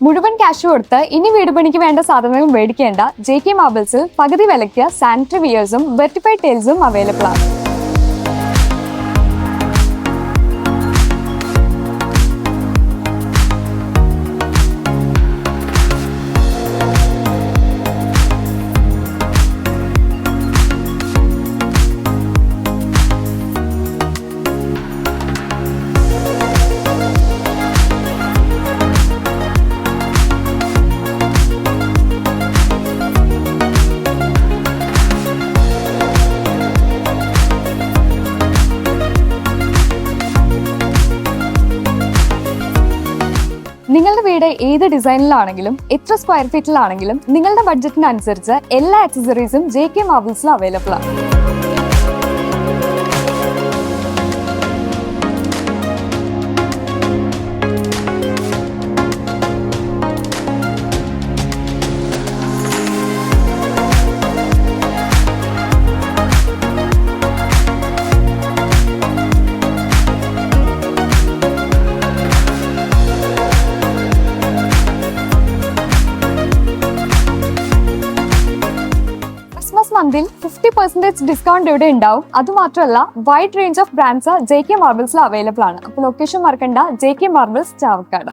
മുഴുവൻ ക്യാഷ് കൊടുത്ത് ഇനി വീട് പണിക്ക് വേണ്ട സാധനങ്ങൾ മേടിക്കേണ്ട JK മാർബിൾസിൽ പകുതി വിലയ്ക്ക് സാനിറ്ററി വിയേഴ്സും വെർട്ടിഫൈഡ് ടൈൽസും അവൈലബിൾ ആണ്. നിങ്ങളുടെ വീട് ഏത് ഡിസൈനിലാണെങ്കിലും എത്ര സ്ക്വയർ ഫീറ്റിലാണെങ്കിലും നിങ്ങളുടെ ബഡ്ജറ്റിനനുസരിച്ച് എല്ലാ ആക്സസറീസും JK മാർബിൾസിൽ അവൈലബിൾ ആണ്. ക്രിസ്മസ് മന്തിൽ 50% ഡിസ്കൗണ്ട് ഇവിടെ ഉണ്ടാവും. അതുമാത്രമല്ല wide range of brands JK മാർബിൾസിൽ അവൈലബിൾ ആണ്. അപ്പോൾ ലൊക്കേഷൻ മറക്കണ്ട, JK മാർബിൾസ് ചാവക്കാട്.